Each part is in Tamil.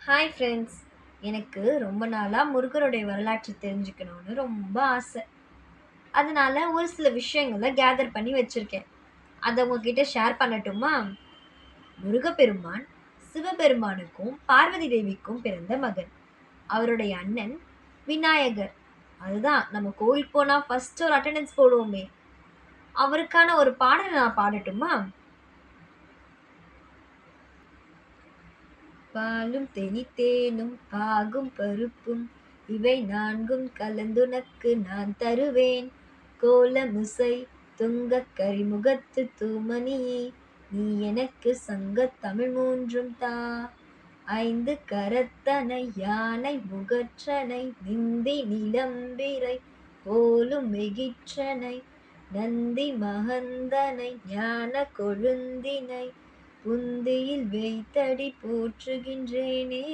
Hi friends. எனக்கு ரொம்ப நாளாக முருகருடைய வரலாற்று தெரிஞ்சுக்கணும்னு ரொம்ப ஆசை. அதனால ஒரு சில விஷயங்களை கேதர் பண்ணி வச்சிருக்கேன். அதை உங்ககிட்ட ஷேர் பண்ணட்டுமா? முருகப்பெருமான் சிவபெருமானுக்கும் பார்வதி தேவிக்கும் பிறந்த மகன். அவருடைய அண்ணன் விநாயகர். அதுதான் நம்ம கோயில் போனால் ஃபர்ஸ்ட் ஒரு அட்டெண்டன்ஸ் போடுவோமே. அவருக்கான ஒரு பாடலை நான் பாடட்டுமா? பாலும் தெனித்தேனும் பாகும் பருப்பும் இவை நான்கும் கலந்துனக்கு நான் தருவேன். கோலமுசை துங்கக் கரிமுகத்து தூமணியே, நீ எனக்கு சங்கத் தமிழ் மூன்றும் தா. ஐந்து கரத்தனை யானை முகற்றனை நிந்தி நிலம்பிரை போலும் மெகிற்றனை நந்தி மகந்தனை ஞான கொழுந்தினை புந்தியில் வைத்தடி போற்றுகின்றேனே.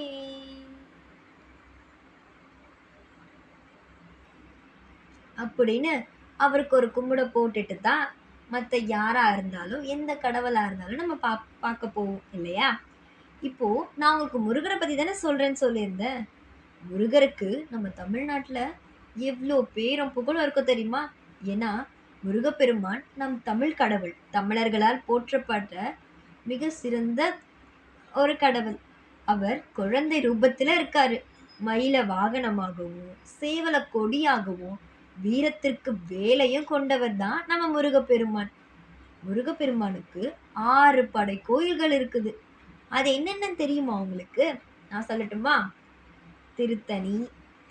அப்படின்னு அவருக்கு ஒரு கும்பிட போட்டுட்டு தான் மற்ற யாரா இருந்தாலும் எந்த கடவுளா இருந்தாலும் நம்ம பார்க்க போவோம் இல்லையா? இப்போ நான் உங்களுக்கு முருகரை பத்தி தானே சொல்றேன்னு சொல்லியிருந்தேன். முருகருக்கு நம்ம தமிழ்நாட்டுல எவ்வளோ பேரும் புகழும் இருக்கும் தெரியுமா? ஏன்னா முருகப்பெருமான் நம் தமிழ் கடவுள், தமிழர்களால் போற்றப்பட்ட மிக சிறந்த ஒரு கடவுள். அவர் குழந்தை ரூபத்துல இருக்காரு. மயில வாகனமாகவும் சேவல கொடியாகவும் வீரத்திற்கு வேலையும் கொண்டவர் தான் நம்ம முருகப்பெருமான். முருகப்பெருமானுக்கு 6 படை கோயில்கள் இருக்குது. அது என்னென்னு தெரியுமா உங்களுக்கு? நான் சொல்லட்டுமா? திருத்தணி,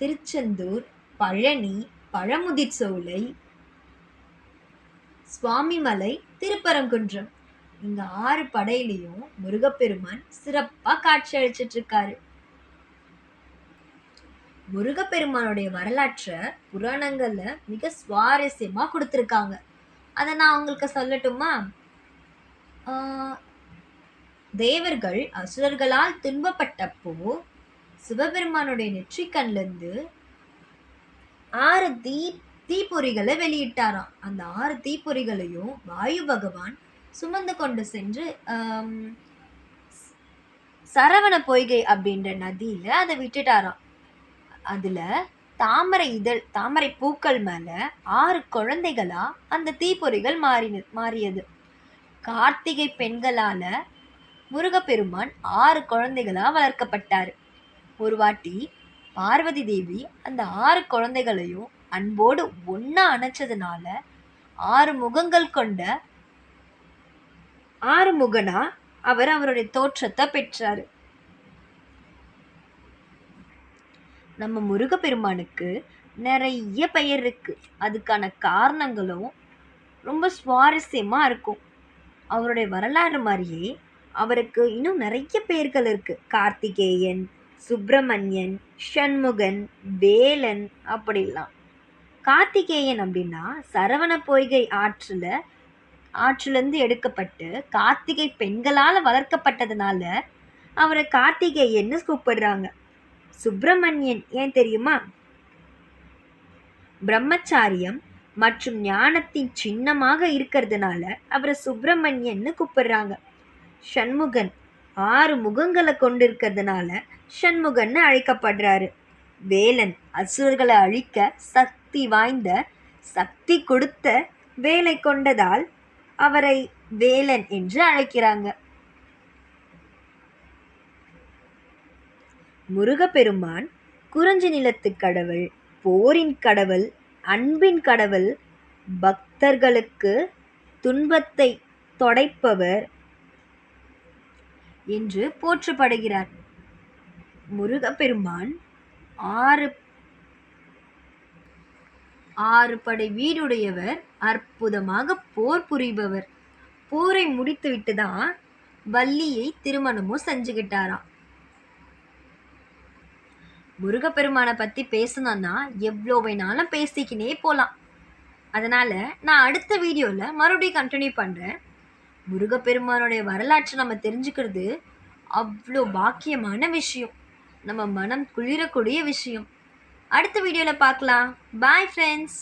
திருச்செந்தூர், பழனி, பழமுதிர்சோலை, சுவாமிமலை, திருப்பரங்குன்றம். இந்த 6 படையிலையும் முருகப்பெருமான் சிறப்பா காட்சி அளிச்சிட்டு இருக்காரு. முருகப்பெருமானுடைய வரலாற்றை புராணங்கள்ல மிக சுவாரஸ்யமா கொடுத்திருக்காங்க. அதை நான் உங்களுக்கு சொல்லட்டுமா? தேவர்கள் அசுரர்களால் துன்பப்பட்டப்போ சிவபெருமானுடைய நெற்றிக்கண்ல இருந்து 6 தீப்பொறிகளை வெளியிட்டாராம். அந்த 6 தீப்பொறிகளையும் வாயு பகவான் சுமந்து கொண்டு சென்று சரவண பொய்கை அப்படின்ற நதியில அதை விட்டுட்டாராம். அதுல தாமரை பூக்கள் மேல 6 குழந்தைகளா அந்த தீப்பொறிகள் மாறியது. கார்த்திகை பெண்களால முருகப்பெருமான் 6 குழந்தைகளா வளர்க்கப்பட்டாரு. ஒரு வாட்டி பார்வதி தேவி அந்த 6 குழந்தைகளையும் அன்போடு ஒன்னா அணைச்சதுனால 6 முகங்கள் கொண்ட 6 முகனா அவருடைய தோற்றத்தை பெற்றாரு. நம்ம முருகப்பெருமானுக்கு நிறைய பெயர் இருக்கு. அதுக்கான காரணங்களும் ரொம்ப சுவாரஸ்யமா இருக்கும். அவருடைய வரலாறு மாதிரியே அவருக்கு இன்னும் நிறைய பெயர்கள் இருக்கு. கார்த்திகேயன், சுப்பிரமணியன், சண்முகன், வேலன் அப்படிலாம். கார்த்திகேயன் அப்படின்னா சரவண பொய்கை ஆற்றிலிருந்து எடுக்கப்பட்டு கார்த்திகை பெண்களால் வளர்க்கப்பட்டதுனால அவரை கார்த்திகேயன்னு கூப்பிடுறாங்க. சுப்பிரமணியன் ஏன் தெரியுமா? பிரம்மச்சாரியம் மற்றும் ஞானத்தின் சின்னமாக இருக்கிறதுனால அவரை சுப்பிரமணியன்னு கூப்பிடுறாங்க. சண்முகன் 6 முகங்களை கொண்டிருக்கிறதுனால சண்முகன்னு அழைக்கப்படுறாரு. வேலன் அசுரர்களை அழிக்க சக்தி வாய்ந்த, சக்தி கொடுத்த வேலை கொண்டதால் அவரை வேலன் என்று அழைக்கிறாங்க. முருகப்பெருமான் குறிஞ்சி நிலத்து கடவுள், போரின் கடவுள், அன்பின் கடவுள், பக்தர்களுக்கு துன்பத்தை தொடைப்பவர் என்று போற்றப்படுகிறார். முருகப்பெருமான் 6 படை வீடுடையவர், அற்புதமாக போர் புரிபவர். போரை முடித்து விட்டுதான் வள்ளியை திருமணமும் செஞ்சுக்கிட்டாராம். முருகப்பெருமானை பத்தி பேசணும்னா எவ்வளோ வேணாலும் பேசிக்கினே போலாம். அதனால நான் அடுத்த வீடியோல மறுபடியும் கண்டினியூ பண்றேன். முருகப்பெருமானுடைய வரலாற்றை நம்ம தெரிஞ்சுக்கிறது அவ்வளோ பாக்கியமான விஷயம். நம்ம மனம் குளிரக்கூடிய விஷயம். அடுத்த வீடியோல பார்க்கலாம். Bye friends.